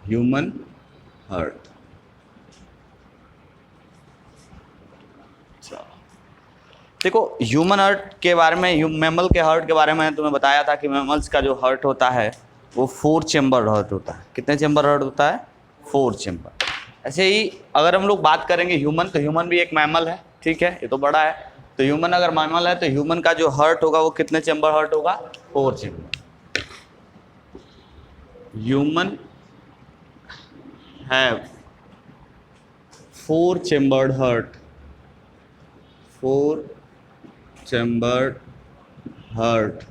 Human heart. देखो human heart के बारे में, मैमल के हार्ट के बारे में तुम्हें बताया था कि मैमल्स का जो हार्ट होता है वो 4 चेम्बर हार्ट होता है। कितने चेम्बर हार्ट होता है? 4 चेम्बर। ऐसे ही अगर हम लोग बात करेंगे ह्यूमन, तो ह्यूमन भी एक मैमल है, ठीक है, ये तो बड़ा है। तो ह्यूमन अगर मैमल है तो ह्यूमन का जो हार्ट होगा वो कितने चेम्बर हार्ट होगा? 4 chamber. Human have 4 chambered heart, 4 chambered heart.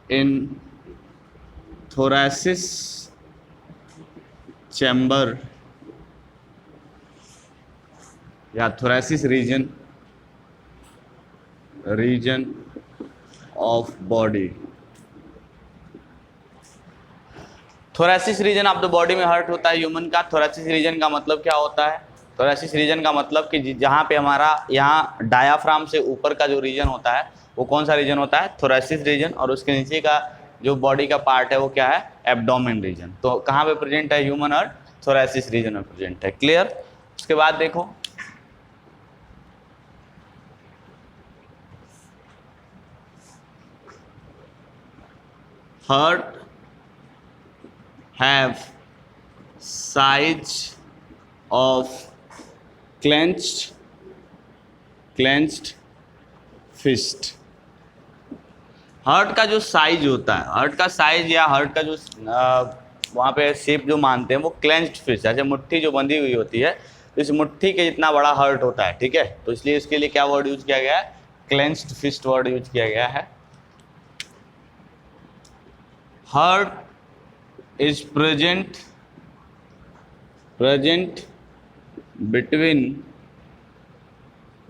in thoracic chamber या thoracic region of body। Thoracic region of the body में हार्ट होता है ह्यूमन का। थोरेसिस रीजन का मतलब क्या होता है? थोरेसिस रीजन का मतलब कि जहाँ पे हमारा यहाँ डायाफ्राम से ऊपर का जो रीजन होता है वो कौन सा रीजन होता है? Thoracic region. और उसके नीचे का जो बॉडी का पार्ट है वो क्या है? Abdomen region. तो कहाँ पे प्रेजेंट है ह्यूमन हार्ट? थोरेसिस रीजन में प्रेजेंट है। क्लियर? उसके बाद देखो heart have size of clenched fist। हार्ट का जो साइज होता है, हार्ट का साइज या हार्ट का जो वहाँ पे शेप जो मानते हैं वो क्लेंच्ड फिस्ट, जैसे मुट्ठी जो बंधी हुई होती है, तो इस मुट्ठी के जितना बड़ा हार्ट होता है, ठीक है। तो इसलिए इसके लिए क्या वर्ड यूज किया गया है? क्लेंच्ड फिस्ट वर्ड यूज किया गया है। Heart is present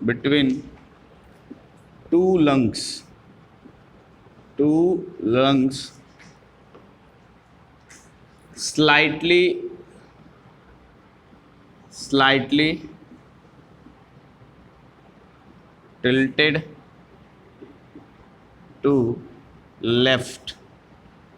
between two lungs slightly tilted to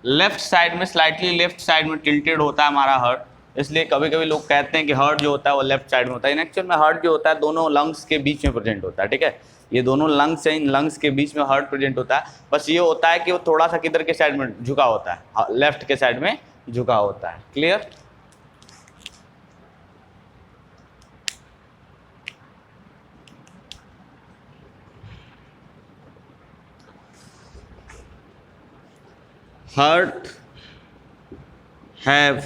left side में, स्लाइटली लेफ्ट साइड में टिल्टेड होता है हमारा हार्ट। इसलिए कभी कभी लोग कहते हैं कि हार्ट जो होता है वो लेफ्ट साइड में होता है। इन एक्चुअल में हार्ट जो होता है दोनों लंग्स के बीच में प्रेजेंट होता है, ठीक है। ये दोनों लंग्स हैं, इन लंग्स के बीच में हार्ट प्रेजेंट होता है। बस ये होता है कि वो थोड़ा सा किधर के साइड में झुका होता है, लेफ्ट के साइड में झुका होता है। Clear? Heart have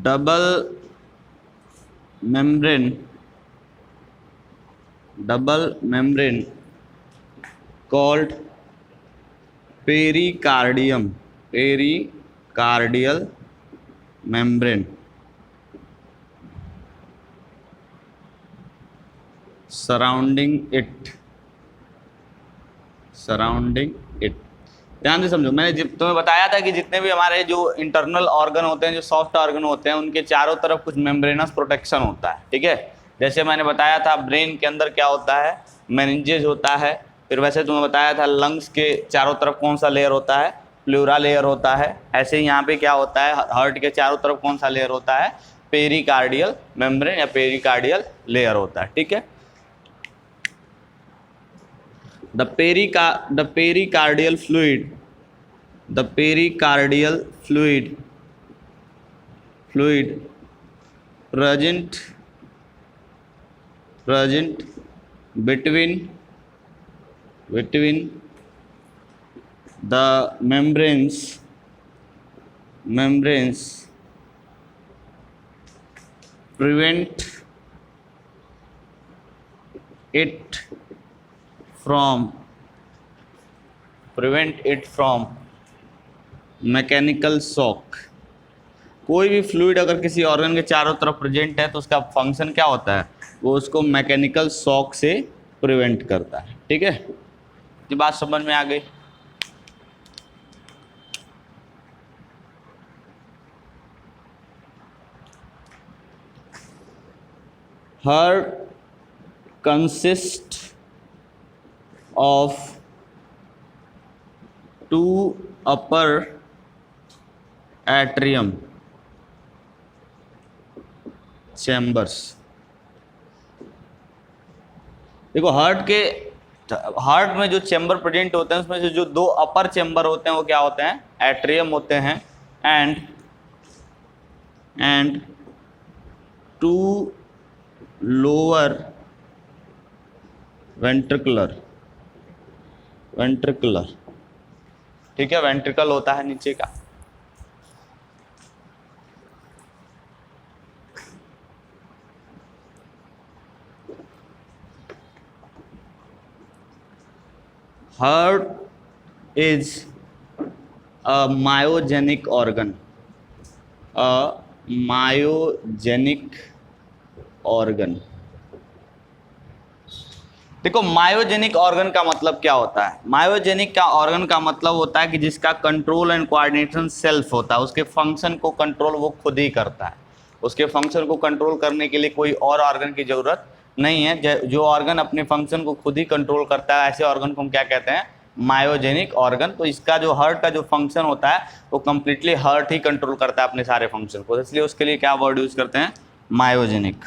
double membrane called pericardial membrane surrounding it। ध्यान से समझो, मैंने तुम्हें बताया था कि जितने भी हमारे जो इंटरनल ऑर्गन होते हैं, जो सॉफ्ट ऑर्गन होते हैं, उनके चारों तरफ कुछ मेम्ब्रेनस प्रोटेक्शन होता है, ठीक है। जैसे मैंने बताया था ब्रेन के अंदर क्या होता है? मेनिंजेस होता है। फिर वैसे तुम्हें बताया था लंग्स के चारों तरफ कौन सा लेयर होता है? प्लूरा लेयर होता है। ऐसे ही यहाँ पे क्या होता है? हार्ट के चारों तरफ कौन सा लेयर होता है? पेरिकार्डियल मेम्ब्रेन या पेरिकार्डियल लेयर होता है, ठीक है। The pericardial fluid present between the membranes prevent it from mechanical shock. कोई भी फ्लूइड अगर किसी ऑर्गन के चारों तरफ प्रेजेंट है तो उसका फंक्शन क्या होता है? वो उसको मैकेनिकल शॉक से प्रिवेंट करता है, ठीक है। ये बात समझ में आ गई? Heart consist of 2 upper atrium chambers. देखो हार्ट में जो चैम्बर प्रेजेंट होते हैं उसमें से जो 2 अपर चैम्बर होते हैं वो क्या होते हैं? एट्रियम होते हैं। एंड 2 लोअर वेंट्रिकुलर, ठीक है, वेंट्रिकल होता है नीचे का। Heart is a myogenic organ. देखो मायोजेनिक ऑर्गन का मतलब क्या होता है? मायोजेनिक का ऑर्गन का मतलब होता है कि जिसका कंट्रोल एंड कोऑर्डिनेशन सेल्फ होता है, उसके फंक्शन को कंट्रोल वो खुद ही करता है। उसके फंक्शन को कंट्रोल करने के लिए कोई और ऑर्गन की जरूरत नहीं है। जो ऑर्गन अपने फंक्शन को खुद ही कंट्रोल करता है, ऐसे ऑर्गन को हम क्या कहते हैं? Myogenic organ. तो इसका जो हार्ट का जो फंक्शन होता है वो कंप्लीटली हार्ट ही कंट्रोल करता है अपने सारे फंक्शन को, इसलिए उसके लिए क्या वर्ड यूज करते हैं? Myogenic.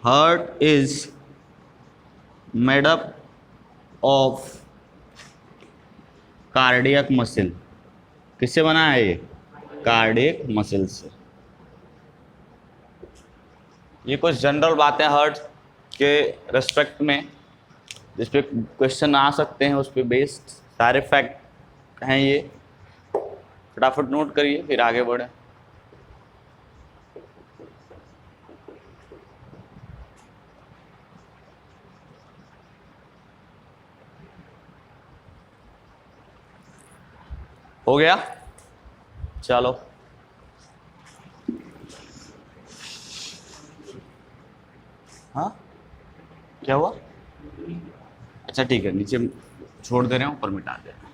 Heart is made up of cardiac muscle. किससे बना है ये? कार्डियक मसल से। ये कुछ जनरल बातें हार्ट के रेस्पेक्ट में जिस पे क्वेश्चन आ सकते हैं, उस पे बेस्ड सारे फैक्ट हैं ये। फटाफट नोट करिए फिर आगे बढ़े। हो गया? चलो हाँ क्या हुआ? अच्छा ठीक है, नीचे छोड़ दे रहे हैं, ऊपर मिटा दे रहे हैं।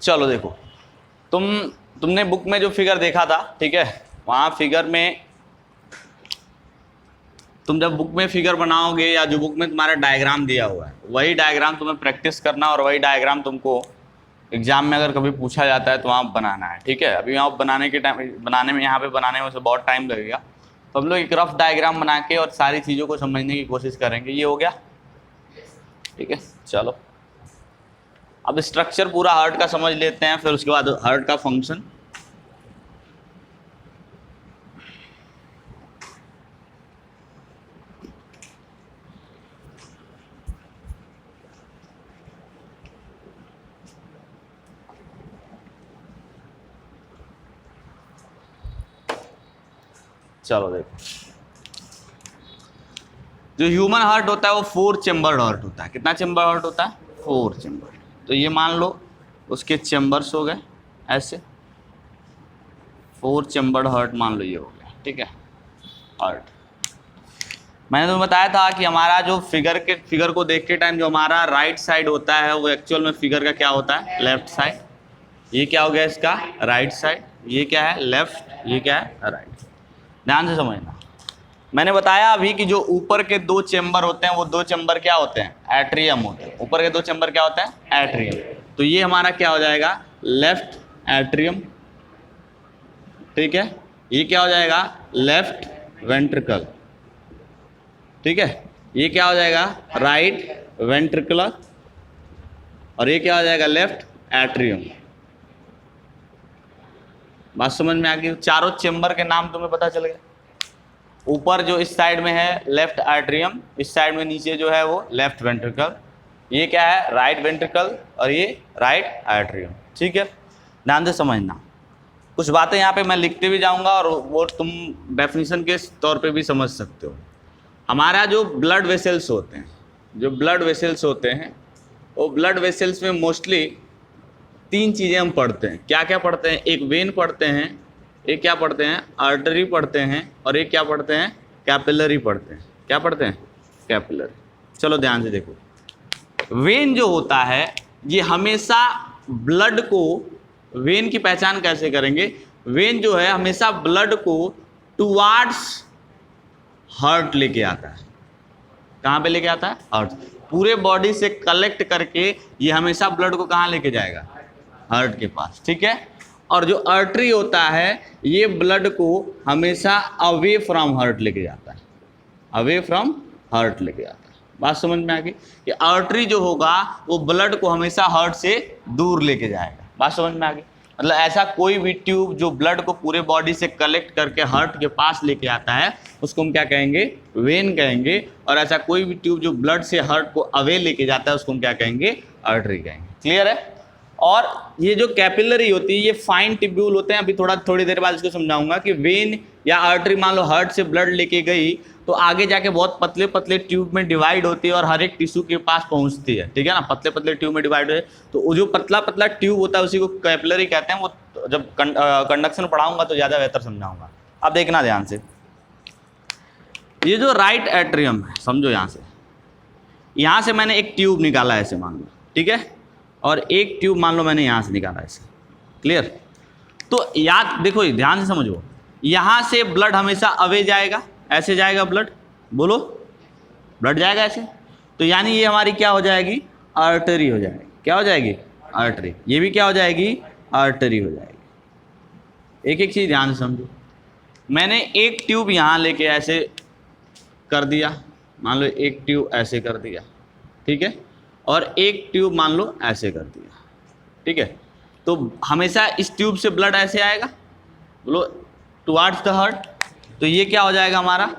चलो देखो, तुमने बुक में जो फिगर देखा था, ठीक है, वहां फिगर में तुम जब बुक में फिगर बनाओगे या जो बुक में तुम्हारा डायग्राम दिया हुआ है वही डायग्राम तुम्हें प्रैक्टिस करना, और वही डायग्राम तुमको एग्जाम में अगर कभी पूछा जाता है तो वहाँ बनाना है, ठीक है। अभी यहाँ बनाने में यहाँ पे बनाने में से बहुत टाइम लगेगा, तो हम लोग एक रफ डायग्राम बना के और सारी चीज़ों को समझने की कोशिश करेंगे। ये हो गया, ठीक है। चलो अब स्ट्रक्चर पूरा हार्ट का समझ लेते हैं, फिर उसके बाद हार्ट का फंक्शन। चलो देखो, जो ह्यूमन हार्ट होता है वो 4 चेम्बर्ड हार्ट होता है। कितना चेम्बर हार्ट होता है? 4 चेम्बर। तो ये मान लो उसके चेम्बर्स हो गए ऐसे, 4 चेम्बर्ड हार्ट मान लो ये हो गया, ठीक है। हार्ट मैंने तुम्हें बताया था कि हमारा जो फिगर को देख के टाइम जो हमारा राइट साइड होता है वो एक्चुअल में फिगर का क्या होता है? Left side. ये क्या हो गया इसका? Right side. ये क्या है? लेफ्ट। ये क्या है? राइट। ध्यान से समझना, मैंने बताया अभी कि जो ऊपर के 2 चेम्बर होते हैं वो 2 चेम्बर क्या होते हैं? एट्रियम होते हैं। ऊपर के 2 चेम्बर क्या होते हैं? एट्रियम। तो ये हमारा क्या हो जाएगा? लेफ्ट एट्रियम, ठीक है। ये क्या हो जाएगा? लेफ्ट वेंट्रिकल, ठीक है। ये क्या हो जाएगा? Right ventricular. और ये क्या हो जाएगा? Left atrium. बात समझ में आ गई? चारों चेम्बर के नाम तुम्हें पता चल गया। ऊपर जो इस साइड में है लेफ्ट एट्रियम, इस साइड में नीचे जो है वो लेफ्ट वेंट्रिकल। ये क्या है? राइट वेंट्रिकल, और ये राइट एट्रियम, ठीक है। ध्यान से समझना, कुछ बातें यहाँ पे मैं लिखते भी जाऊँगा और वो तुम डेफिनेशन के तौर पे भी समझ सकते हो। हमारा जो ब्लड वेसल्स होते हैं, वो ब्लड वेसल्स में मोस्टली 3 चीज़ें हम पढ़ते हैं। क्या क्या पढ़ते हैं? एक वेन पढ़ते हैं, एक क्या पढ़ते हैं? आर्टरी पढ़ते हैं, और एक क्या पढ़ते हैं? कैपिलरी पढ़ते हैं। क्या पढ़ते हैं? कैपिलरी। चलो ध्यान से देखो, वेन जो होता है ये हमेशा ब्लड को, वेन की पहचान कैसे करेंगे, वेन जो है हमेशा ब्लड को टुवार्ड्स हार्ट लेके आता है। कहाँ पे लेके आता है? हार्ट। पूरे बॉडी से कलेक्ट करके ये हमेशा ब्लड को कहाँ लेके जाएगा? हार्ट के पास, ठीक है। और जो आर्टरी होता है ये ब्लड को हमेशा अवे फ्रॉम हार्ट लेके जाता है, अवे फ्रॉम हार्ट लेके जाता है। बात समझ में आ गई कि आर्टरी जो होगा वो ब्लड को हमेशा हार्ट से दूर लेके जाएगा। बात समझ में आ गई। मतलब ऐसा कोई भी ट्यूब जो ब्लड को पूरे बॉडी से कलेक्ट करके हार्ट के पास लेके आता है उसको हम क्या कहेंगे? वेन कहेंगे। और ऐसा कोई भी ट्यूब जो ब्लड से हार्ट को अवे लेके जाता है उसको हम क्या कहेंगे? आर्टरी कहेंगे। क्लियर है? और ये जो कैपिलरी होती है ये फाइन ट्यूब्यूल होते हैं। अभी थोड़ी देर बाद इसको समझाऊंगा कि वेन या आर्टरी मान लो हार्ट से ब्लड लेके गई तो आगे जाके बहुत पतले पतले ट्यूब में डिवाइड होती है और हर एक टिश्यू के पास पहुंचती है, ठीक है ना। पतले पतले ट्यूब में डिवाइड है तो वो जो पतला पतला ट्यूब होता है उसी को कैपिलरी कहते हैं। वो जब कंडक्शन पढ़ाऊंगा तो ज़्यादा बेहतर समझाऊंगा। अब देखना ध्यान से, ये जो राइट एट्रियम है, समझो यहाँ से मैंने एक ट्यूब निकाला ऐसे मान लो, ठीक है, और एक ट्यूब मान लो मैंने यहाँ से निकाला ऐसे। क्लियर? तो याद देखो, ध्यान से समझो, यहाँ से ब्लड हमेशा अवे जाएगा, ऐसे जाएगा ब्लड, बोलो ब्लड जाएगा ऐसे, तो यानी ये हमारी क्या हो जाएगी? आर्टरी हो जाएगी। क्या हो जाएगी? आर्टरी। ये भी क्या हो जाएगी? आर्टरी हो जाएगी। एक एक चीज़ ध्यान से समझो। मैंने एक ट्यूब यहाँ लेके ऐसे कर दिया, मान लो एक ट्यूब ऐसे कर दिया, ठीक है, और एक ट्यूब मान लो ऐसे कर दिया, ठीक है। तो हमेशा इस ट्यूब से ब्लड ऐसे आएगा, बोलो टुवार्ड्स द हार्ट। तो ये क्या हो जाएगा हमारा?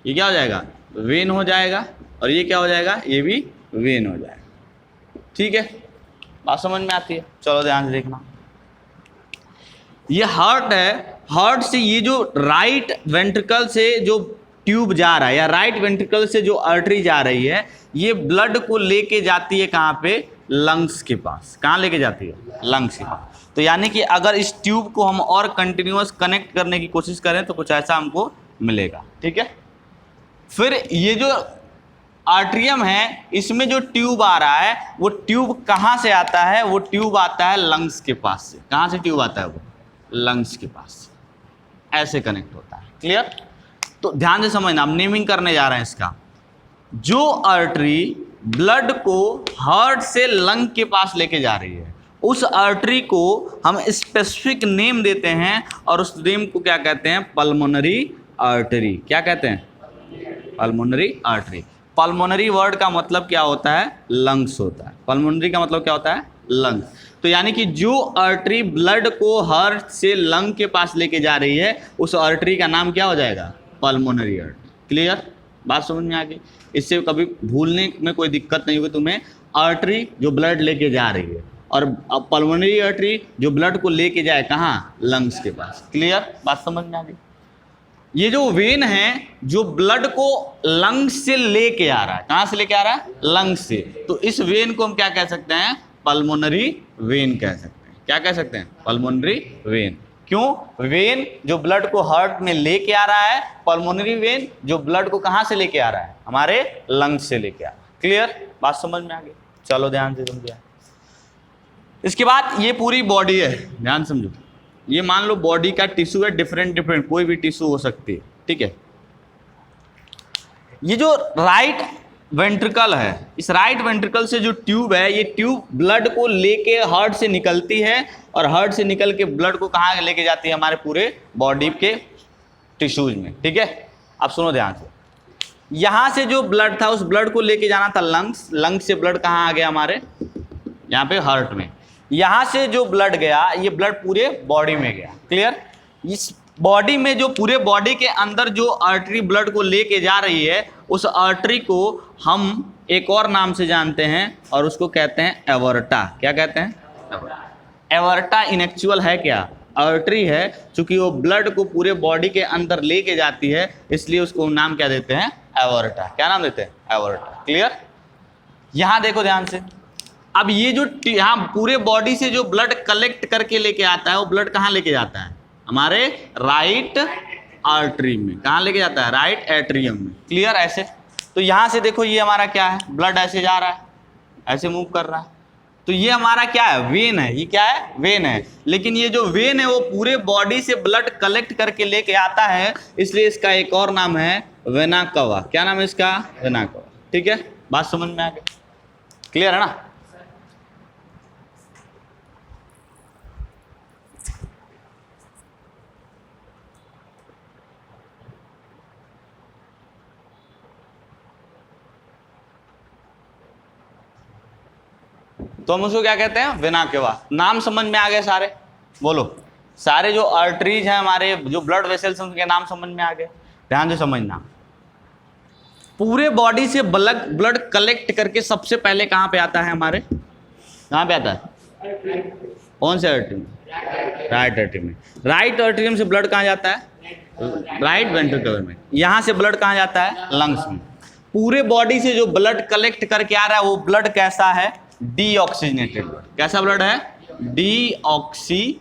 ये क्या हो जाएगा? वेन हो जाएगा। और ये क्या हो जाएगा? ये भी वेन हो जाएगा, ठीक है। बात समझ में आती है? चलो ध्यान से देखना, ये हार्ट है, हार्ट से ये जो राइट वेंट्रिकल से जो ट्यूब जा रहा है या राइट वेंट्रिकल से जो आर्टरी जा रही है ये ब्लड को लेके जाती है कहाँ पे? लंग्स के पास। कहाँ लेके जाती है? लंग्स के पास। तो यानी कि अगर इस ट्यूब को हम और कंटिन्यूअस कनेक्ट करने की कोशिश करें तो कुछ ऐसा हमको मिलेगा, ठीक है। फिर ये जो आर्ट्रियम है इसमें जो ट्यूब आ रहा है वो ट्यूब कहाँ से आता है? वो ट्यूब आता है लंग्स के पास से। कहाँ से ट्यूब आता है? वो लंग्स के पास से ऐसे कनेक्ट होता है। क्लियर? तो ध्यान से समझना, हम नेमिंग करने जा रहे हैं इसका। जो आर्टरी ब्लड को हार्ट से लंग के पास लेके जा रही है उस आर्टरी को हम स्पेसिफिक नेम देते हैं और उस नेम को क्या कहते हैं? Pulmonary artery. क्या कहते हैं? Pulmonary artery. पल्मोनरी वर्ड का मतलब क्या होता है? लंग्स होता है। पल्मोनरी का मतलब क्या होता है? लंग्स। तो यानी कि जो आर्टरी ब्लड को हार्ट से लंग के पास लेके जा रही है उस आर्टरी का नाम क्या हो जाएगा? Pulmonary artery. क्लियर? बात समझ में आ गई? इससे कभी भूलने में कोई दिक्कत नहीं होगी तुम्हें। आर्टरी जो ब्लड लेके जा रही है और पल्मोनरी आर्टरी जो ब्लड को लेके जाए कहाँ? लंग्स के पास। क्लियर? बात समझ में आ गई? ये जो वेन है जो ब्लड को लंग्स से लेके आ रहा है, कहाँ से लेके आ रहा है? लंग्स से। तो इस वेन को हम क्या कह सकते हैं? पल्मोनरी वेन कह सकते हैं। क्या कह सकते हैं? Pulmonary vein. क्यों? वेन जो ब्लड को हार्ट में लेके आ रहा है, पल्मोनरी वेन जो ब्लड को कहाँ से लेके आ रहा है? हमारे लंग्स से लेके आ रहा है। क्लियर? बात समझ में आ गई? चलो ध्यान से समझिए। इसके बाद ये पूरी बॉडी है, ध्यान समझो। ये मान लो बॉडी का टिश्यू है, डिफरेंट कोई भी टिश्यू हो सकती है, ठीक है। ये जो राइट वेंट्रिकल है, इस राइट वेंट्रिकल से जो ट्यूब है ये ट्यूब ब्लड को लेके हार्ट से निकलती है और हार्ट से निकल के ब्लड को कहाँ लेके जाती है? हमारे पूरे बॉडी के टिश्यूज में, ठीक है। अब सुनो ध्यान से, यहाँ से जो ब्लड था उस ब्लड को लेके जाना था लंग्स। लंग्स से ब्लड कहाँ आ गया? हमारे यहाँ पे हार्ट में। यहाँ से जो ब्लड गया ये ब्लड पूरे बॉडी में गया। क्लियर? इस बॉडी में जो पूरे बॉडी के अंदर जो आर्टरी ब्लड को लेके जा रही है उस आर्टरी को हम एक और नाम से जानते हैं और उसको कहते हैं एवर्टा। क्या कहते हैं? एवर्टा इनएक्चुअल है क्या? आर्टरी है, चूंकि वो ब्लड को पूरे बॉडी के अंदर लेके जाती है इसलिए उसको नाम क्या देते हैं? एवर्टा। क्या नाम देते हैं? एवर्टा। क्लियर? यहाँ देखो ध्यान से, अब ये जो यहाँ पूरे बॉडी से जो ब्लड कलेक्ट करके लेके आता है वो ब्लड कहाँ लेके जाता है? हमारे राइट आर्टरी में। कहाँ लेके जाता है? राइट एट्रियम में। क्लियर? ऐसे तो यहाँ से देखो ये हमारा क्या है? ब्लड ऐसे जा रहा है, ऐसे मूव कर रहा है। तो ये हमारा क्या है, वेन है। ये क्या है, वेन है। लेकिन ये जो वेन है वो पूरे बॉडी से ब्लड कलेक्ट करके लेके आता है, इसलिए इसका एक और नाम है वेना कवा। क्या नाम है इसका, वेना कवा। ठीक है, बात समझ में आ गई, क्लियर है ना। तो हम उसको क्या कहते हैं, वेना केवा। नाम समझ में आ गए सारे, बोलो। सारे जो आर्टरीज हैं हमारे, जो ब्लड वेसल्स हैं, उनके नाम समझ में आ गए। ध्यान से समझना, पूरे बॉडी से ब्लड कलेक्ट करके सबसे पहले कहाँ पे आता है हमारे, कहाँ पे आता है, कौन से आर्टरी में, राइट आर्टरी में। राइट आर्टरी से ब्लड कहाँ जाता है, राइट वेंट्रिकल में। यहाँ से ब्लड कहाँ जाता है, लंग्स में। पूरे बॉडी से जो ब्लड कलेक्ट करके आ रहा है वो ब्लड कैसा है, डीऑक्सीजनेटेड ब्लड। कैसा ब्लड है, डीऑक्सीजनेटेड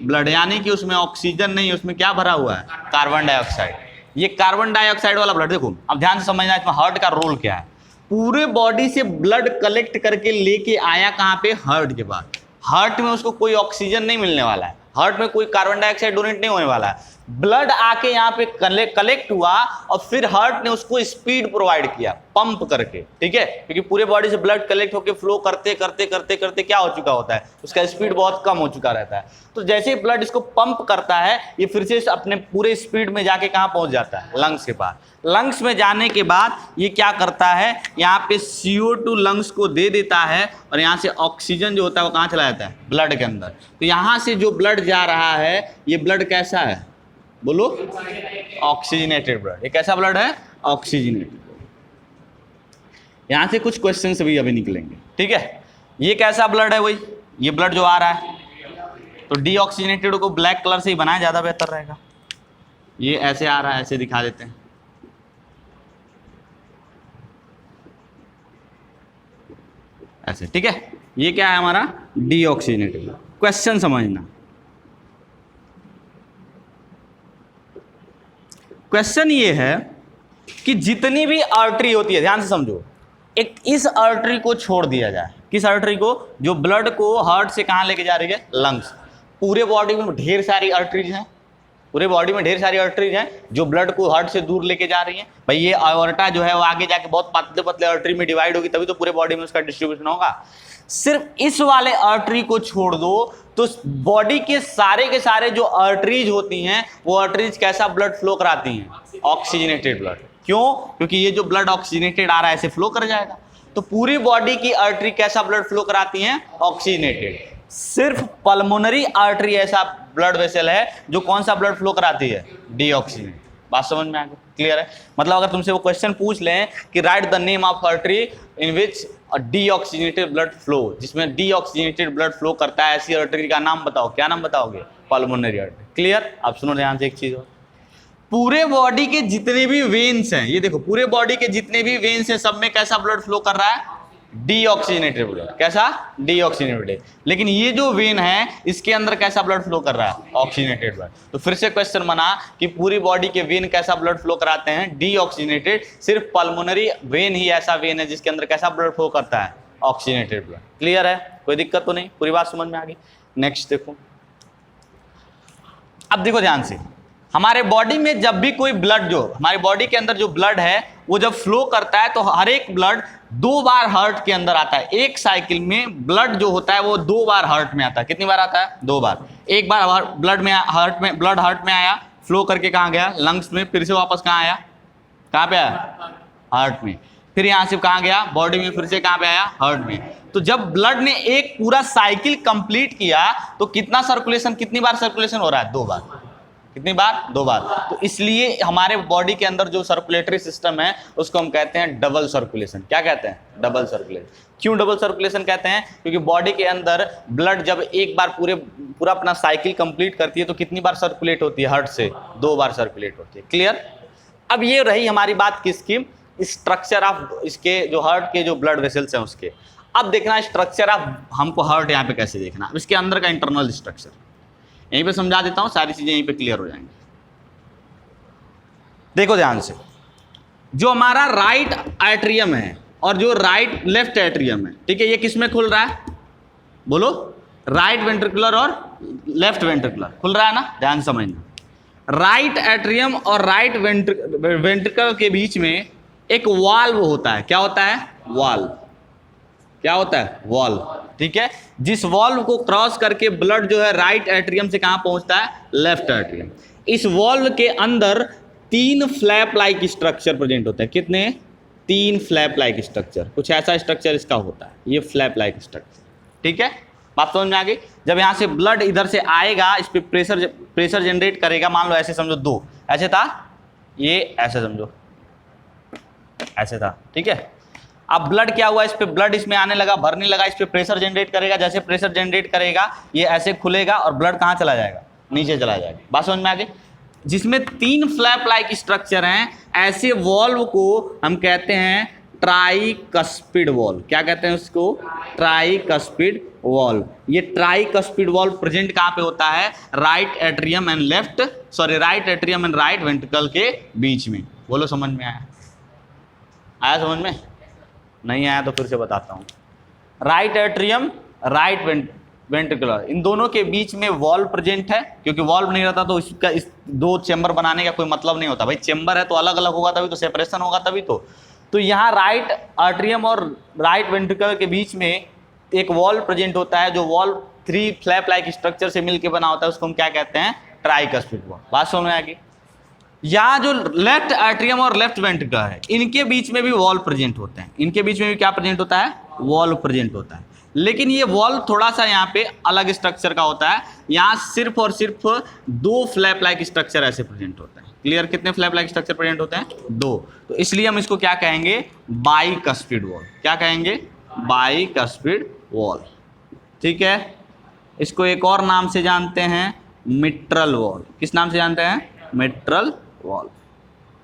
ब्लड, यानी कि उसमें ऑक्सीजन नहीं, उसमें क्या भरा हुआ है, कार्बन डाइऑक्साइड। ये कार्बन डाइऑक्साइड वाला ब्लड। देखो अब ध्यान से समझना इसमें हार्ट का रोल क्या है। पूरे बॉडी से ब्लड कलेक्ट करके लेके आया कहाँ पे, हार्ट के पास। हार्ट में उसको कोई ऑक्सीजन नहीं मिलने वाला है, हार्ट में कोई कार्बन डाइऑक्साइड डोनेट नहीं होने वाला है। ब्लड आके यहाँ पे कलेक्ट हुआ और फिर हार्ट ने उसको स्पीड प्रोवाइड किया पंप करके, ठीक है। क्योंकि पूरे बॉडी से ब्लड कलेक्ट होकर फ्लो करते करते करते करते क्या हो चुका होता है, उसका स्पीड बहुत कम हो चुका रहता है। तो जैसे ही ब्लड इसको पंप करता है, ये फिर से अपने पूरे स्पीड में जाके कहाँ पहुंच जाता है, लंग्स के पास। लंग्स में जाने के बाद ये क्या करता है, यहाँ पे CO2 लंग्स को दे देता है और यहाँ से ऑक्सीजन जो होता है वो कहाँ चला जाता है, ब्लड के अंदर। तो यहाँ से जो ब्लड जा रहा है, ये ब्लड कैसा है, बोलो, ऑक्सीजनेटेड ब्लड। ये कैसा ब्लड है, ऑक्सीजनेटेड। यहां से कुछ क्वेश्चंस भी अभी निकलेंगे, ठीक है। ये कैसा ब्लड है, वही ये ब्लड जो आ रहा है। तो डीऑक्सीजनेटेड को ब्लैक कलर से ही बनाया ज्यादा बेहतर रहेगा। ये ऐसे आ रहा है, ऐसे दिखा देते हैं। ऐसे, ठीक है। ये क्या है हमारा, डीऑक्सीजनेटेड। क्वेश्चन समझना, क्वेश्चन ये है कि जितनी भी आर्टरी होती है, ध्यान से समझो, एक इस आर्टरी को छोड़ दिया जाए। किस आर्टरी को, जो ब्लड को हार्ट से कहाँ लेके जा रही है, लंग्स। पूरे बॉडी में ढेर सारी आर्टरीज हैं, पूरे बॉडी में ढेर सारी आर्टरीज हैं जो ब्लड को हार्ट से दूर लेके जा रही हैं। भाई ये आयोर्टा जो है वो आगे जाके बहुत पतले पतले आर्टरी में डिवाइड होगी, तभी तो पूरे बॉडी में उसका डिस्ट्रीब्यूशन होगा। सिर्फ इस वाले आर्टरी को छोड़ दो तो बॉडी के सारे जो आर्टरीज होती हैं वो आर्टरीज कैसा ब्लड फ्लो कराती हैं, ऑक्सीजनेटेड ब्लड। क्यों, क्योंकि ये जो ब्लड ऑक्सीजनेटेड आ रहा है ऐसे फ्लो कर जाएगा। तो पूरी बॉडी की आर्टरी कैसा ब्लड फ्लो कराती हैं, ऑक्सीजनेटेड। सिर्फ पल्मोनरी आर्टरी ऐसा ब्लड वेसल है जो कौन सा ब्लड फ्लो कराती है, डीऑक्सीजनेटेड। बात समझ में आ गई, क्लियर है। मतलब अगर तुमसे वो क्वेश्चन पूछ लें कि right the name of artery in which deoxygenated blood flow, जिसमें डीऑक्सीजनेटेड ब्लड फ्लो करता है, ऐसी आर्टरी का नाम बताओ। क्या नाम बताओगे, पल्मोनरी आर्टरी। क्लियर। अब सुनो ध्यान से एक चीज और, पूरे बॉडी के जितने भी वेन्स हैं, ये देखो पूरे बॉडी के जितने भी वेन्स हैं सब में कैसा ब्लड फ्लो कर रहा है, डीऑक्सीजनेटेड ब्लड। कैसा, डीऑक्सीजनेटेड। लेकिन ये जो वेन है इसके अंदर कैसा ब्लड फ्लो कर रहा है, ऑक्सीजनेटेड ब्लड। तो फिर से क्वेश्चन बना कि पूरी बॉडी के वेन कैसा ब्लड फ्लो कराते हैं, डीऑक्सीजनेटेड। सिर्फ पल्मोनरी वेन ही ऐसा वेन है जिसके अंदर कैसा ब्लड फ्लो करता है, ऑक्सीजनेटेड ब्लड। क्लियर है, कोई दिक्कत तो नहीं, पूरी बात समझ में आ गई। नेक्स्ट देखो, अब देखो ध्यान से, हमारे बॉडी में जब भी कोई ब्लड, जो हमारी बॉडी के अंदर जो ब्लड है वो जब फ्लो करता है तो हर एक ब्लड 2 बार हार्ट के अंदर आता है। एक साइकिल में ब्लड जो होता है वो 2 बार हार्ट में आता है। कितनी बार आता है, 2 बार। एक बार ब्लड हार्ट में आया, फ्लो करके कहाँ गया, लंग्स में, फिर से वापस कहाँ आया, कहाँ पे आया, हार्ट में। फिर यहाँ से कहाँ गया, बॉडी में, फिर से कहाँ पे आया, हार्ट में। तो जब ब्लड ने एक पूरा साइकिल कंप्लीट किया तो कितना सर्कुलेशन, कितनी बार सर्कुलेशन हो रहा है, 2 बार। कितनी बार, 2 बार। तो इसलिए हमारे बॉडी के अंदर जो सर्कुलेटरी सिस्टम है उसको हम कहते हैं डबल सर्कुलेशन। क्या कहते हैं, डबल सर्कुलेशन। क्यों डबल सर्कुलेशन कहते हैं, क्योंकि बॉडी के अंदर ब्लड जब एक बार पूरा अपना साइकिल कंप्लीट करती है तो कितनी बार सर्कुलेट होती है, हार्ट से 2 बार सर्कुलेट होती है। क्लियर। अब ये रही हमारी बात किसकी, स्ट्रक्चर ऑफ इसके, जो हार्ट के जो ब्लड वेसल्स हैं उसके। अब देखना स्ट्रक्चर ऑफ, हमको हार्ट यहाँ पे कैसे देखना, इसके अंदर का इंटरनल स्ट्रक्चर यहीं पे समझा देता हूं, सारी चीजें यहीं पे क्लियर हो जाएंगी। देखो ध्यान से, जो हमारा राइट आर्टरियम है, और जो राइट लेफ्ट एट्रियम है, ठीक है, ये किस में खुल रहा है, बोलो, राइट वेंट्रिकुलर और लेफ्ट वेंट्रिकुलर खुल रहा है ना, ध्यान समझना। राइट एट्रियम और राइट वेंट्रिकल के बीच में एक वाल्व होता है, क्या होता है, वाल्व, क्या होता है, वाल्व, ठीक है, जिस वाल्व को क्रॉस करके ब्लड जो है राइट एट्रियम से कहां पहुंचता है, लेफ्ट एट्रियम। इस वाल्व के अंदर 3 फ्लैप लाइक स्ट्रक्चर प्रेजेंट होते हैं, कितने, 3 फ्लैप लाइक स्ट्रक्चर, कुछ ऐसा स्ट्रक्चर इसका होता है, ये फ्लैप लाइक स्ट्रक्चर, ठीक है, बात समझ में आ गई। जब यहाँ से ब्लड इधर से आएगा, इस पे प्रेशर जनरेट करेगा, मान लो ऐसे समझो, 2 ऐसे था, ये ऐसे समझो, ऐसे था, ठीक है। अब ब्लड क्या हुआ, इस पे ब्लड इसमें आने लगा, भरने लगा, इस पे प्रेशर जनरेट करेगा, जैसे प्रेशर जनरेट करेगा ये ऐसे खुलेगा और ब्लड कहाँ चला जाएगा, नीचे चला जाएगा, बात समझ में आ गई। जिसमें 3 फ्लैप लाइक स्ट्रक्चर हैं, ऐसे वॉल्व को हम कहते हैं ट्राइकस्पिड वॉल्व, क्या कहते हैं उसको, ट्राइकस्पिड वॉल्व। ये ट्राइकस्पिड वॉल्व प्रेजेंट कहाँ पे होता है, right atrium and right atrium and right ventricle के बीच में। बोलो समझ में आया, आया समझ में, नहीं आया तो फिर से बताता हूँ। राइट एट्रियम, राइट वेंट्रिकुलर, इन दोनों के बीच में वॉल्व प्रेजेंट है, क्योंकि वॉल्व नहीं रहता तो इसका इस 2 चेंबर बनाने का कोई मतलब नहीं होता भाई, चेंबर है तो अलग अलग होगा तभी तो सेपरेशन होगा तभी तो यहाँ राइट एट्रियम और राइट वेंट्रिकल के बीच में एक वॉल्व प्रेजेंट होता है, जो वॉल्व 3 फ्लैप लाइक स्ट्रक्चर से मिलकर बना होता है, उसको हम क्या कहते हैं, ट्राइकस्पिड वॉल्व। बात समझ में आ गई। यहाँ जो लेफ्ट एट्रियम और लेफ्ट वेंट्रिकल है, इनके बीच में भी वॉल्व प्रेजेंट होते हैं, इनके बीच में भी क्या प्रेजेंट होता है, वॉल्व प्रेजेंट होता है, लेकिन ये वॉल्व थोड़ा सा यहाँ पे अलग स्ट्रक्चर का होता है। यहाँ सिर्फ और सिर्फ 2 फ्लैप लाइक स्ट्रक्चर ऐसे प्रेजेंट होते हैं। क्लियर, कितने फ्लैप लाइक स्ट्रक्चर प्रेजेंट होते हैं, 2। तो इसलिए हम इसको क्या कहेंगे, बाइकस्पिड वॉल्व, क्या कहेंगे, बाइकस्पिड वॉल्व, ठीक है। इसको एक और नाम से जानते हैं, मिट्रल वॉल्व। किस नाम से जानते हैं, मिट्रल वॉल्व।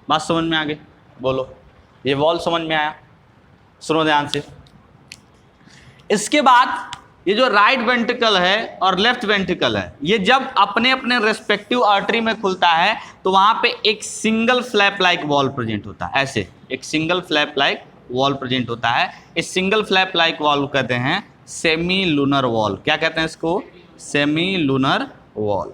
बात समझ में आ गई, बोलो, ये वॉल्व समझ में आया, सुनो ध्यान से। इसके बाद ये जो राइट वेंट्रिकल है और लेफ्ट वेंट्रिकल है, ये जब अपने अपने रेस्पेक्टिव आर्टरी में खुलता है तो वहां पे एक single flap like valve present होता है, ऐसे एक single flap like valve present होता है। इस सिंगल फ्लैप लाइक वॉल्व कहते हैं सेमी लूनर वॉल्व। क्या कहते हैं इसको, सेमी लूनर वॉल्व।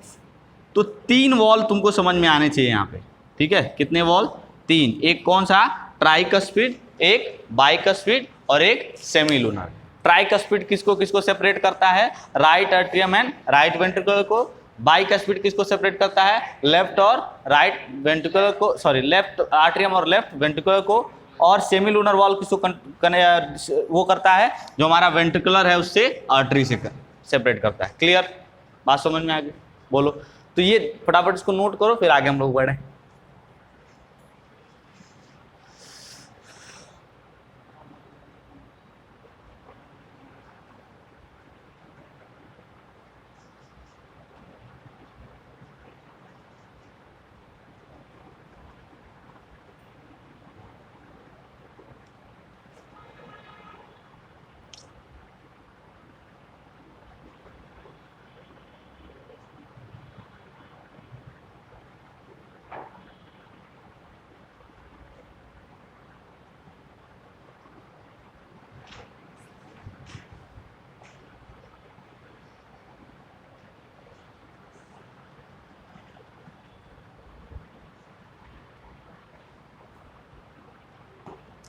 तो 3 वॉल्व तुमको समझ में आने चाहिए यहाँ पे, ठीक है। कितने वॉल्व, 3। एक कौन सा, ट्राइकस्पिड, एक बाइकस्पिड और एक सेमी लूनर। ट्राइकस्पिड किसको किसको सेपरेट करता है, right atrium and right ventricle को। बाइकस्पिड किसको सेपरेट करता है, लेफ्ट और राइट वेंट्रिकल को, सॉरी लेफ्ट एट्रियम और लेफ्ट वेंट्रिकल को। और सेमी लूनर वॉल्व किसको वो करता है, जो हमारा वेंट्रिकुलर है उससे आर्टरी से सेपरेट करता है। क्लियर, बात समझ में आ गई, बोलो। तो ये फटाफट इसको नोट करो, फिर आगे हम लोग बढ़े।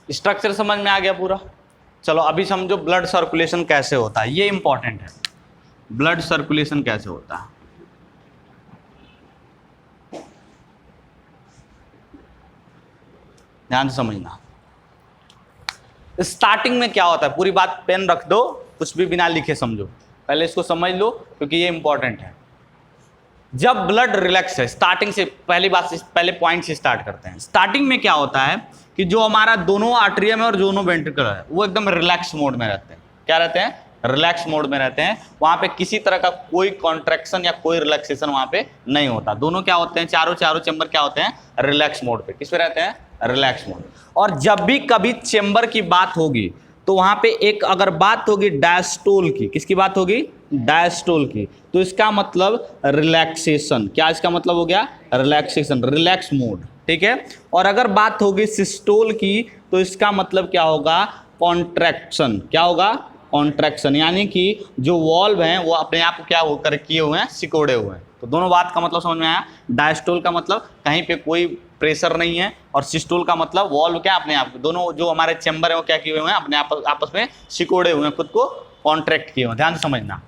स्ट्रक्चर समझ में आ गया पूरा। चलो अभी समझो ब्लड सर्कुलेशन कैसे होता है, ये इंपॉर्टेंट है। ब्लड सर्कुलेशन कैसे होता है, ध्यान से समझना। स्टार्टिंग में क्या होता है, पूरी बात पेन रख दो, कुछ भी बिना लिखे समझो, पहले इसको समझ लो क्योंकि ये इंपॉर्टेंट है। जब ब्लड रिलैक्स है, स्टार्टिंग से पहली बात से पहले पॉइंट से स्टार्ट करते हैं। स्टार्टिंग में क्या होता है कि जो हमारा दोनों आर्टरियम है और दोनों वेंट्रिकल है वो एकदम रिलैक्स मोड में रहते हैं। क्या रहते हैं, रिलैक्स मोड में रहते हैं। वहां पे किसी तरह का कोई कॉन्ट्रैक्शन या कोई रिलैक्सेशन वहां पे नहीं होता। दोनों क्या होते हैं, चारों चेंबर क्या होते हैं, रिलैक्स मोड पे। किस पे रहते हैं, रिलैक्स मोड। और जब भी कभी चेंबर की बात होगी तो वहां पे एक अगर बात होगी डायस्टोल की, किसकी बात होगी, डायस्टोल की, तो इसका मतलब रिलैक्सेशन। क्या इसका मतलब हो गया, रिलैक्सेशन, रिलैक्स मोड, ठीक है। और अगर बात होगी सिस्टोल की तो इसका मतलब क्या होगा, कॉन्ट्रैक्शन। क्या होगा, कॉन्ट्रैक्शन, यानी कि जो वॉल्व हैं वो अपने आप को क्या होकर किए हुए हैं, सिकोड़े हुए हैं। तो दोनों बात का मतलब समझ में आया। डायस्टोल का मतलब कहीं पे कोई प्रेशर नहीं है, और सिस्टोल का मतलब वॉल्व क्या अपने आप, दोनों जो हमारे चैम्बर है वो क्या किए हुए हैं, अपने आपस में सिकोड़े हुए हैं, खुद को कॉन्ट्रैक्ट किए हुए हैं। ध्यान से समझना।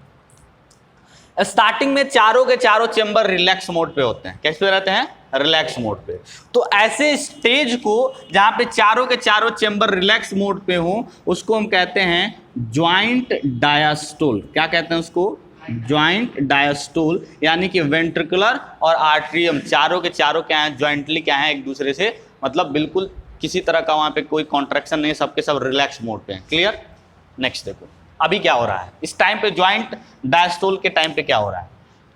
स्टार्टिंग में चारों के चारों चैम्बर रिलैक्स मोड पे होते हैं। कैसे रहते हैं, रिलैक्स मोड पे। तो ऐसे स्टेज को जहां पे चारों के चारों चैम्बर रिलैक्स मोड पे हो, उसको हम कहते हैं ज्वाइंट डायस्टोल। क्या कहते हैं उसको, ज्वाइंट डायस्टोल, यानी कि वेंट्रिकुलर और आर्ट्रियम चारों के चारों क्या है, ज्वाइंटली क्या है एक दूसरे से, मतलब बिल्कुल किसी तरह का वहां पे कोई कॉन्ट्रैक्शन नहीं है, सबके सब रिलैक्स मोड पे हैं। क्लियर। नेक्स्ट देखो अभी क्या हो रहा है इस टाइम पे, ज्वाइंट डायस्टोल के टाइम पे क्या हो रहा है,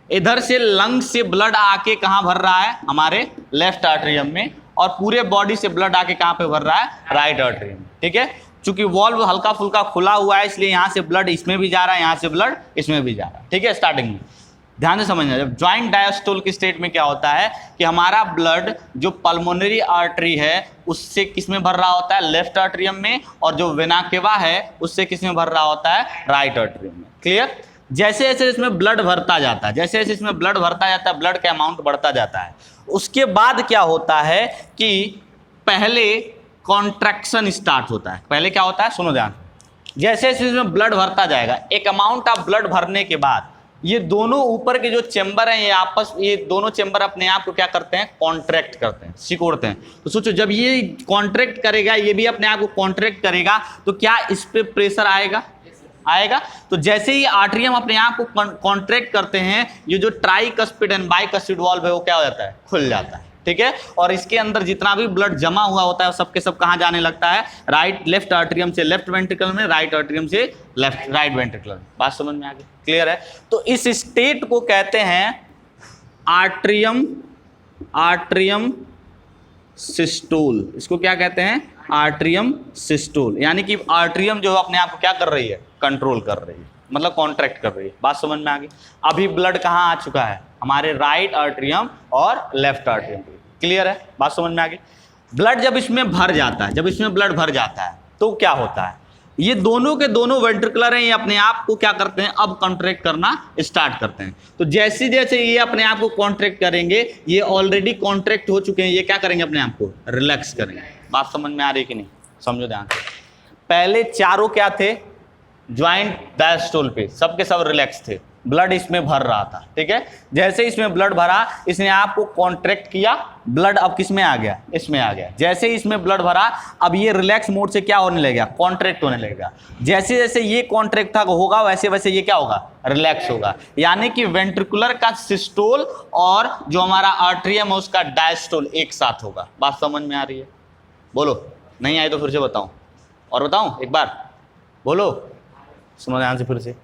इधर से लंग से ब्लड आके कहाँ भर रहा है, हमारे लेफ्ट आर्टरियम में, और पूरे बॉडी से ब्लड आके कहाँ पे भर रहा है, राइट आर्टरियम। ठीक है, चूंकि वॉल्व हल्का फुल्का खुला हुआ है, इसलिए यहाँ से ब्लड इसमें भी जा रहा है, यहाँ से ब्लड इसमें भी जा रहा है। ठीक है, स्टार्टिंग में ध्यान से समझना। जब ज्वाइंट डायस्टोल की स्टेट में क्या होता है कि हमारा ब्लड जो पल्मोनरी आर्टरी है उससे किस में भर रहा होता है, लेफ्ट आर्टरियम में, और जो वेना केवा है उससे किस में भर रहा होता है, राइट आर्टरियम में। क्लियर। जैसे जैसे इसमें ब्लड भरता जाता है, जैसे जैसे इसमें ब्लड भरता जाता है, ब्लड का अमाउंट बढ़ता जाता है। उसके बाद क्या होता है कि पहले कॉन्ट्रैक्शन स्टार्ट होता है। पहले क्या होता है, सुनो ध्यान। जैसे जैसे इसमें ब्लड भरता जाएगा, एक अमाउंट ऑफ ब्लड भरने के बाद ये दोनों ऊपर के जो चेंबर हैं ये दोनों चेंबर अपने आप को क्या करते हैं, कॉन्ट्रैक्ट करते हैं, सिकोड़ते हैं। तो सोचो जब ये कॉन्ट्रैक्ट करेगा, ये भी अपने आप को कॉन्ट्रैक्ट करेगा, तो क्या इस पे प्रेशर आएगा। तो जैसे ही आर्टरियम अपने आप को कॉन्ट्रैक्ट करते हैं, ये जो ट्राइकस्पिड एंड बाइकस्पिड वाल्व है वो क्या हो जाता है, खुल जाता है। ठीक है, और इसके अंदर जितना भी ब्लड जमा हुआ होता है वो सबके सब कहाँ जाने लगता है, लेफ्ट आर्टरियम से लेफ्ट वेंट्रिकल में, राइट आर्टरियम से राइट वेंट्रिकल में। बात समझ में आ गई, क्लियर है। तो इस स्टेट को कहते हैं आर्टरियम सिस्टोल। इसको क्या कहते हैं, आर्टरियम सिस्टोल, यानी कि आर्टरियम जो अपने आप को क्या कर रही है, कंट्रोल कर रही है, मतलब कॉन्ट्रैक्ट कर रही है। बात समझ में आ गई। अभी ब्लड कहाँ आ चुका है, हमारे राइट आर्टरियम और लेफ्ट आर्टरियम। क्लियर है, बात समझ में आ गई। ब्लड जब इसमें भर जाता है, जब इसमें ब्लड भर जाता है तो क्या होता है, ये दोनों के दोनों वेंट्रिकुलर हैं, ये अपने आप को क्या करते हैं, अब कॉन्ट्रैक्ट करना स्टार्ट करते हैं। तो जैसे जैसे ये अपने आप को कॉन्ट्रैक्ट करेंगे, ये ऑलरेडी कॉन्ट्रैक्ट हो चुके हैं, ये क्या करेंगे, अपने आप को रिलैक्स करेंगे। बात समझ में आ रही कि नहीं, समझो ध्यान से। पहले चारों क्या थे, ज्वाइंट डायस्टोल पे सबके सब रिलैक्स थे, ब्लड इसमें भर रहा था। ठीक है, जैसे इसमें ब्लड भरा, इसने आपको कॉन्ट्रैक्ट किया, ब्लड अब किस में आ गया, इसमें आ गया। जैसे इसमें ब्लड भरा, अब ये रिलैक्स मोड से क्या होने लगेगा, कॉन्ट्रैक्ट होने लगेगा। जैसे जैसे ये कॉन्ट्रैक्ट था होगा, वैसे वैसे ये क्या होगा, रिलैक्स होगा। यानी कि वेंट्रिकुलर का सिस्टोल और जो हमारा आर्टरियम है उसका डायस्टोल एक साथ होगा। बात समझ में आ रही है, बोलो। नहीं आई तो फिर से बताऊं, और बताऊं एक बार, बोलो, सुनो ध्यान से फिर से।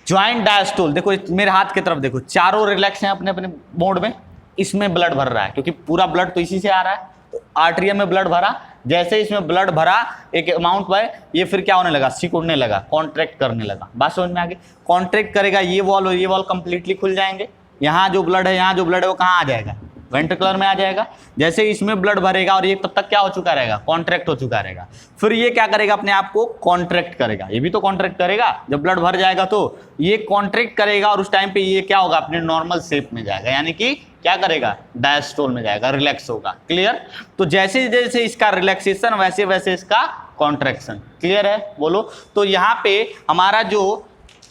ज्वाइंट डायस्टोल, देखो मेरे हाथ की तरफ देखो, चारों रिलैक्स हैं अपने अपने मोड में, इसमें ब्लड भर रहा है क्योंकि पूरा ब्लड तो इसी से आ रहा है। तो आर्टरियम में ब्लड भरा, जैसे इसमें ब्लड भरा एक अमाउंट पर, ये फिर क्या होने लगा, सिकुड़ने लगा, कॉन्ट्रैक्ट करने लगा। बात समझ में आ गई। कॉन्ट्रैक्ट करेगा, ये वॉल और ये वॉल कंप्लीटली खुल जाएंगे। यहाँ जो ब्लड है, यहाँ जो ब्लड है वो कहाँ आ जाएगा, वेंट्रिकुलर में आ जाएगा। जैसे इसमें ब्लड भरेगा और ये तब तक क्या हो चुका रहेगा, कॉन्ट्रैक्ट हो चुका रहेगा। फिर ये क्या करेगा, अपने आप को कॉन्ट्रैक्ट करेगा, ये भी तो कॉन्ट्रैक्ट करेगा। जब ब्लड भर जाएगा तो ये कॉन्ट्रैक्ट करेगा, और उस टाइम पे ये क्या होगा, अपने नॉर्मल शेप में जाएगा, यानी कि क्या करेगा, डायस्टोल में जाएगा, रिलैक्स होगा। क्लियर। तो जैसे जैसे इसका रिलैक्सेशन, वैसे वैसे इसका कॉन्ट्रैक्शन। क्लियर है, बोलो। तो यहाँ पे हमारा जो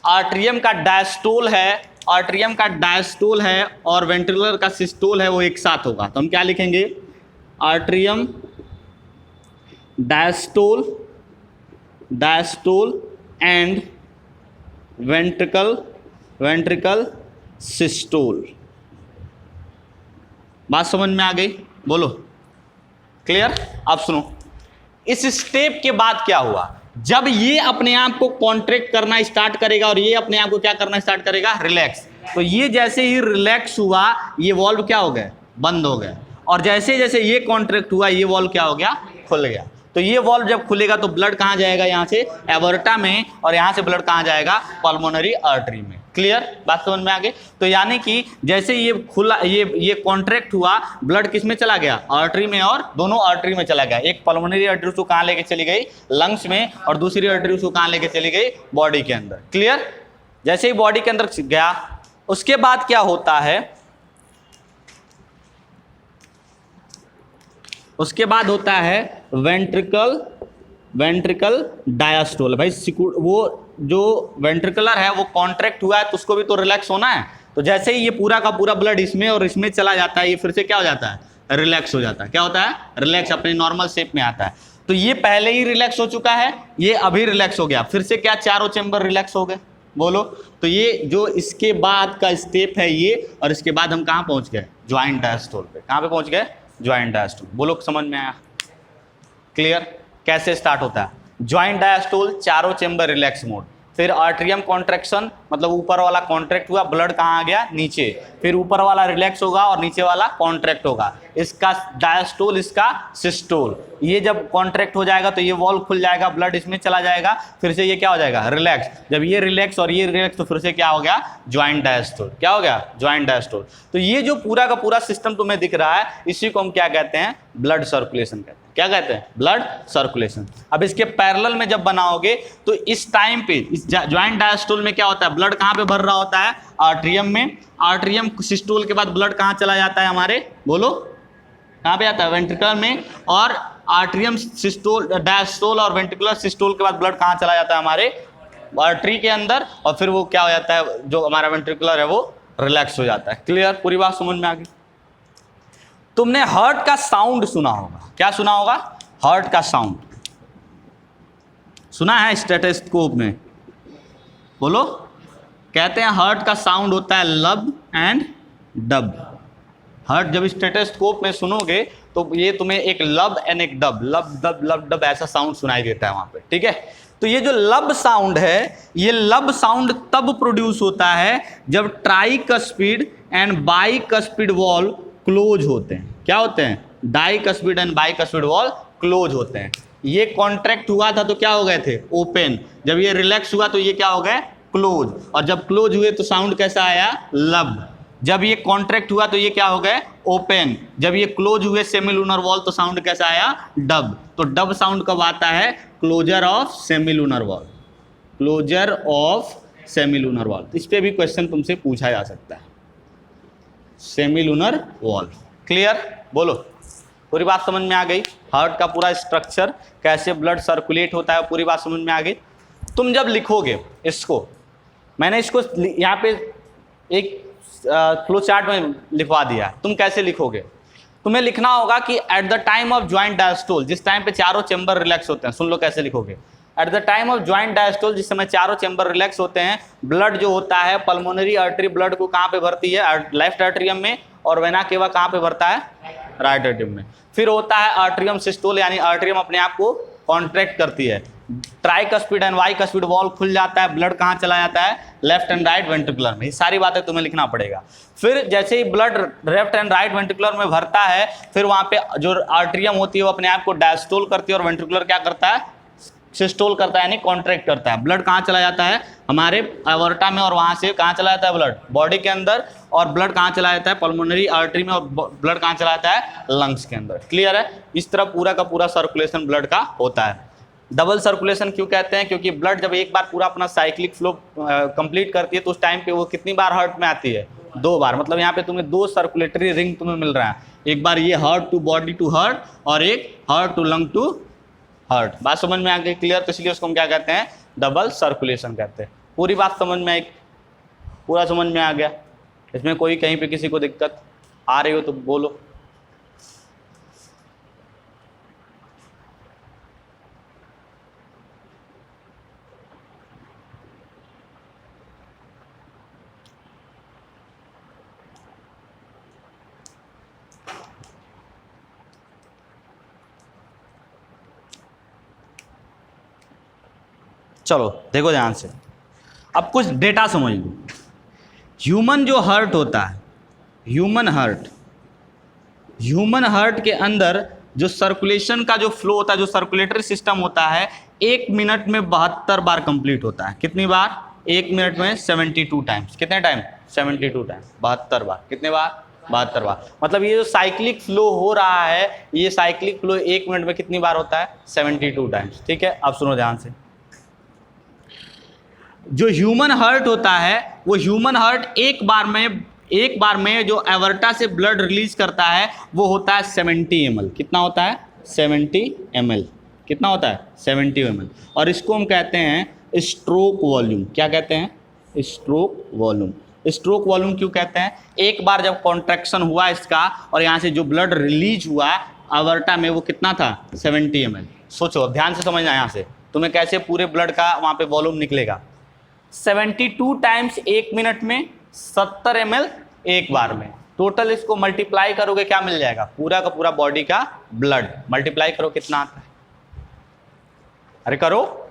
आर्टरियम का डायस्टोल है, आर्टरियम का डायस्टोल है और वेंट्रिकुलर का सिस्टोल है, वो एक साथ होगा। तो हम क्या लिखेंगे, atrium diastole and ventricle systole. बात समझ में आ गई, बोलो। क्लियर। अब सुनो, इस स्टेप के बाद क्या हुआ, जब ये अपने आप को कॉन्ट्रैक्ट करना स्टार्ट करेगा और ये अपने आप को क्या करना स्टार्ट करेगा, रिलैक्स। तो ये जैसे ही रिलैक्स हुआ, ये वॉल्व क्या हो गए, बंद हो गए। और जैसे जैसे ये कॉन्ट्रैक्ट हुआ, ये वॉल्व क्या हो गया, खुल गया। तो ये वॉल्व जब खुलेगा तो ब्लड कहाँ जाएगा, यहाँ से एवर्टा में, और यहाँ से ब्लड कहाँ जाएगा, पल्मोनरी आर्टरी में। क्लियर, बात समझ में आ गई। तो यानी कि जैसे ये खुला, ये कॉन्ट्रैक्ट हुआ, ब्लड किस में चला गया, आर्टरी में, और दोनों आर्टरी में चला गया। एक पल्मोनरी आर्टरी उसको कहाँ लेके चली गई, लंग्स में, और दूसरी आर्टरी उसको कहाँ लेके चली गई, बॉडी के अंदर। क्लियर। जैसे ही बॉडी के अंदर गया, उसके बाद क्या होता है, उसके बाद होता है वेंट्रिकल डायस्टोल। भाई वो जो वेंट्रिकुलर है वो कॉन्ट्रैक्ट हुआ है तो उसको भी तो रिलैक्स होना है। तो जैसे ही ये पूरा का पूरा ब्लड इसमें और इसमें चला जाता है, ये फिर से क्या हो जाता है, रिलैक्स हो जाता है। क्या होता है, रिलैक्स, अपने नॉर्मल शेप में आता है। तो ये पहले ही रिलैक्स हो चुका है, ये अभी रिलैक्स हो गया, फिर से क्या चारों चैम्बर रिलैक्स हो गए, बोलो। तो ये जो इसके बाद का स्टेप है ये, और इसके बाद हम कहाँ पहुंच गए, ज्वाइंट डायस्टोल पे। कहाँ पे पहुंच गए, ज्वाइंट डायस्टोल। बोलो, समझ में आया, क्लियर। कैसे स्टार्ट होता है, ज्वाइंट डायस्टोल, चारों चैम्बर रिलैक्स मोड, फिर आर्ट्रियम कॉन्ट्रैक्शन, मतलब ऊपर वाला कॉन्ट्रैक्ट हुआ, ब्लड कहाँ आ गया, नीचे, फिर ऊपर वाला रिलैक्स होगा और नीचे वाला कॉन्ट्रैक्ट होगा, इसका डायस्टोल, इसका सिस्टोल। ये जब कॉन्ट्रैक्ट हो जाएगा तो ये वॉल्व खुल जाएगा, ब्लड इसमें चला जाएगा, फिर से ये क्या हो जाएगा, रिलैक्स। जब ये रिलैक्स और ये रिलैक्स तो फिर से क्या हो गया, ज्वाइंट डायस्टोल। क्या हो गया, ज्वाइंट डायस्टोल। तो ये जो पूरा का पूरा सिस्टम तुम्हें दिख रहा है, इसी को हम क्या कहते हैं, ब्लड सर्कुलेशन कहते हैं। क्या कहते हैं, ब्लड सर्कुलेशन। अब इसके पैरेलल में जब बनाओगे तो इस टाइम पे इस ज्वाइंट डायस्टोल में क्या होता है, ब्लड कहाँ पे भर रहा होता है, आर्ट्रियम में। आर्ट्रियम सिस्टोल के बाद ब्लड कहाँ चला जाता है हमारे, बोलो, कहाँ पे आता है, वेंट्रिकल में। और आर्ट्रियम सिस्टोल, डायस्टोल और वेंट्रिकुलर सिस्टोल के बाद ब्लड कहाँ चला जाता है, हमारे आर्टरी के अंदर, और फिर वो क्या हो जाता है, जो हमारा वेंट्रिकुलर है वो रिलैक्स हो जाता है। क्लियर, पूरी बात समझ में आ गई। तुमने हार्ट का साउंड सुना होगा, क्या सुना होगा, हार्ट का साउंड सुना है स्टेथोस्कोप में, बोलो। कहते हैं हार्ट का साउंड होता है लब एंड डब। हार्ट जब स्टेथोस्कोप में सुनोगे तो ये तुम्हें एक लब एंड एक डब, लब डब ऐसा साउंड सुनाई देता है वहां पे, ठीक है। तो ये जो लब साउंड है, ये लब साउंड तब प्रोड्यूस होता है जब tricuspid and bicuspid valve close होते हैं। क्या होते हैं, डाइकस्पिड एंड बाइकस्पिड वॉल्व क्लोज होते हैं। ये कॉन्ट्रैक्ट हुआ था तो क्या हो गए थे, ओपन। जब ये रिलैक्स हुआ तो ये क्या हो गए, क्लोज। और जब क्लोज हुए तो साउंड कैसा आया, लब। जब ये कॉन्ट्रैक्ट हुआ तो ये क्या हो गए, ओपन। जब ये क्लोज हुए सेमीलूनर वॉल्व तो साउंड कैसा आया, डब। तो डब साउंड कब आता है, closure of semilunar valve, closure of semilunar valve. इस पे भी क्वेश्चन तुमसे पूछा जा सकता है, सेमीलूनर वॉल्व। क्लियर, बोलो, पूरी बात समझ में आ गई। हार्ट का पूरा स्ट्रक्चर, कैसे ब्लड सर्कुलेट होता है, पूरी बात समझ में आ गई। तुम जब लिखोगे इसको, मैंने इसको यहाँ पे एक फ्लो चार्ट में लिखवा दिया, तुम कैसे लिखोगे, तुम्हें लिखना होगा कि at the time of joint diastole, जिस टाइम पे चारों चैम्बर रिलैक्स होते हैं, सुन लो कैसे लिखोगे। At the time of joint diastole, जिस समय चारों चैम्बर रिलैक्स होते हैं, ब्लड जो होता है, पल्मोनरी आर्टरी ब्लड को कहाँ पे भरती है, लेफ्ट आर्ट्रियम में, और वेना केवा कहाँ पे भरता है, राइट आर्ट्रियम में। फिर होता है आर्ट्रियम सिस्टोल, यानी आर्ट्रियम अपने आप को कॉन्ट्रैक्ट करती है, ट्राइकस्पिड एंड बाइकस्पिड वॉल्व खुल जाता है, ब्लड कहाँ चला जाता है, लेफ्ट एंड राइट वेंट्रिकुलर में। ये सारी बातें तुम्हें लिखना पड़ेगा। फिर जैसे ही blood left and right ventricular में भरता है, फिर वहाँ पे जो आर्ट्रियम होती है वो अपने आप को डायस्टोल करती है, और वेंट्रिकुलर क्या करता है, सिस्टोल करता है, यानी कॉन्ट्रैक्ट करता है। ब्लड कहाँ चला जाता है, हमारे एवर्टा में, और वहाँ से कहाँ चला जाता है, ब्लड बॉडी के अंदर। और ब्लड कहाँ चला जाता है, पल्मोनरी आर्टरी में, और ब्लड कहाँ चला जाता है, लंग्स के अंदर। क्लियर है। इस तरह पूरा का पूरा सर्कुलेशन ब्लड का होता है। डबल सर्कुलेशन क्यों कहते हैं, क्योंकि ब्लड जब एक बार पूरा अपना साइक्लिक फ्लो कंप्लीट करती है तो उस टाइम पे वो कितनी बार हार्ट में आती है, 2 बार। मतलब यहाँ पे तुम्हें 2 सर्कुलेटरी रिंग तुम्हें मिल रहा है, एक बार ये heart to body to heart, और एक heart to lung to heart. बात समझ में आ गई, क्लियर। तो इसलिए उसको हम क्या कहते हैं, डबल सर्कुलेशन कहते हैं। पूरी बात समझ में आई, पूरा समझ में आ गया। इसमें कोई कहीं पे किसी को दिक्कत आ रही हो तो बोलो। चलो देखो ध्यान से, अब कुछ डेटा समझ लो। ह्यूमन जो हार्ट होता है, ह्यूमन हार्ट के अंदर जो सर्कुलेशन का जो फ्लो होता है, जो सर्कुलेटरी सिस्टम होता है, 1 मिनट में 72 बार कंप्लीट होता है। कितनी बार, 1 मिनट में 72 टाइम्स। कितने टाइम? 72 टाइम, 72 बार। कितने बार? 72 बार। मतलब ये जो साइक्लिक फ्लो हो रहा है, ये साइक्लिक फ्लो 1 मिनट में कितनी बार होता है? 72 टाइम्स। ठीक है, अब सुनो ध्यान से। जो ह्यूमन हार्ट होता है, वो ह्यूमन हार्ट एक बार में जो एवर्टा से ब्लड रिलीज करता है वो होता है 70 ml। कितना होता है? 70 ml। कितना होता है? 70 ml। और इसको हम कहते हैं स्ट्रोक वॉल्यूम। क्या कहते हैं? Stroke volume. स्ट्रोक वॉल्यूम क्यों कहते हैं? एक बार जब कॉन्ट्रैक्शन हुआ इसका और यहाँ से जो ब्लड रिलीज हुआ एवर्टा में, वो कितना था? 70 ml। सोचो, ध्यान से समझना, यहाँ से तुम्हें कैसे पूरे ब्लड का वहाँ पे वॉल्यूम निकलेगा। 72 टाइम्स 1 मिनट में, 70 ml एक बार में। टोटल इसको मल्टीप्लाई करोगे क्या मिल जाएगा? पूरा का पूरा बॉडी का ब्लड। मल्टीप्लाई करो, कितना आता है? अरे करो।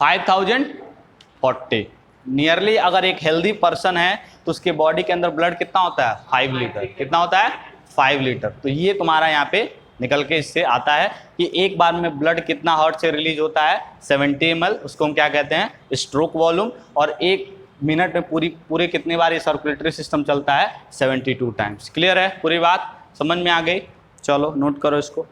$5,040 नियरली। अगर एक हेल्दी पर्सन है तो उसके बॉडी के अंदर ब्लड कितना होता है? 5 लीटर। कितना होता है? 5 लीटर। तो ये तुम्हारा यहाँ पे निकल के इससे आता है कि एक बार में ब्लड कितना हार्ट से रिलीज होता है? 70 ml। उसको हम क्या कहते हैं? Stroke volume. और 1 मिनट में पूरे कितनी बार ये सर्कुलेटरी सिस्टम चलता है? 72 टाइम्स। क्लियर है? पूरी बात समझ में आ गई? चलो नोट करो इसको।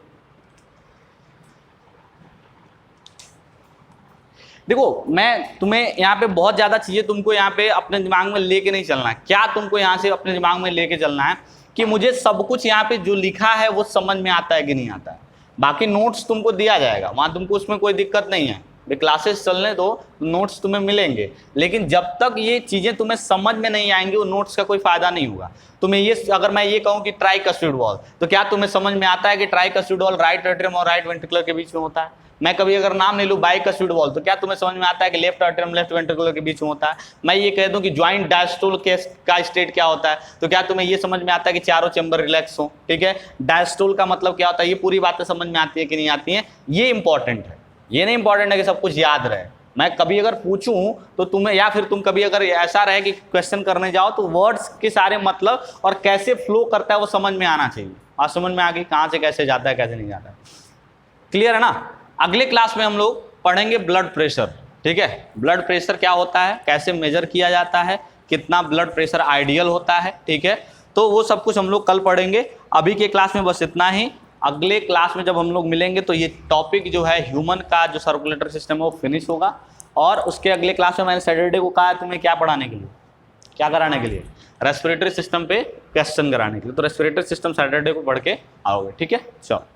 देखो, मैं तुम्हें यहाँ पे बहुत ज़्यादा चीज़ें तुमको यहाँ पे अपने दिमाग में लेके नहीं चलना है। क्या तुमको यहाँ से अपने दिमाग में लेके चलना है कि मुझे सब कुछ यहाँ पे जो लिखा है वो समझ में आता है कि नहीं आता है। बाकी नोट्स तुमको दिया जाएगा, वहाँ तुमको उसमें कोई दिक्कत नहीं है। क्लासेस चलने दो, नोट्स तुम्हें मिलेंगे। लेकिन जब तक ये चीज़ें तुम्हें समझ में नहीं आएंगी, वो नोट्स का कोई फ़ायदा नहीं होगा। तुम्हें ये, अगर मैं ये कहूँ कि ट्राइकस्टिड वॉल, तो क्या तुम्हें समझ में आता है कि ट्राइकस्टिड वॉल राइट एट्रियम और राइट वेंट्रिकुलर के बीच में होता है? मैं कभी अगर नाम ले लूँ बाइकस्टिड वॉल, तो क्या तुम्हें समझ में आता है कि लेफ्ट एट्रियम लेफ्ट वेंट्रिकुलर के बीच में होता है? मैं ये कह दूं कि ज्वाइंट डायस्टोल का स्टेट क्या होता है, तो क्या तुम्हें ये समझ में आता है कि चारों चैम्बर रिलैक्स हो? ठीक है, डायस्टोल का मतलब क्या होता है? ये पूरी बातें समझ में आती है कि नहीं आती हैं? ये इंपॉर्टेंट है। ये नहीं इंपॉर्टेंट है कि सब कुछ याद रहे। मैं कभी अगर पूछूं तो तुम्हें, या फिर तुम कभी अगर ऐसा रहे कि क्वेश्चन करने जाओ, तो वर्ड्स के सारे मतलब और कैसे फ्लो करता है वो समझ में आना चाहिए। आज समझ में आ गई कहाँ से कैसे जाता है, कैसे नहीं जाता है? क्लियर है ना? अगले क्लास में हम लोग पढ़ेंगे ब्लड प्रेशर। ठीक है, ब्लड प्रेशर क्या होता है, कैसे मेजर किया जाता है, कितना ब्लड प्रेशर आइडियल होता है। ठीक है, तो वो सब कुछ हम लोग कल पढ़ेंगे। अभी के क्लास में बस इतना ही। अगले क्लास में जब हम लोग मिलेंगे तो ये टॉपिक जो है ह्यूमन का जो सर्कुलेटरी सिस्टम है वो फिनिश होगा। और उसके अगले क्लास में मैंने सैटरडे को कहा तुम्हें क्या पढ़ाने के लिए, क्या कराने के लिए? रेस्पिरेटरी सिस्टम पे क्वेश्चन कराने के लिए। तो रेस्पिरेटरी सिस्टम सैटरडे को पढ़ के आओगे। ठीक है, चलो।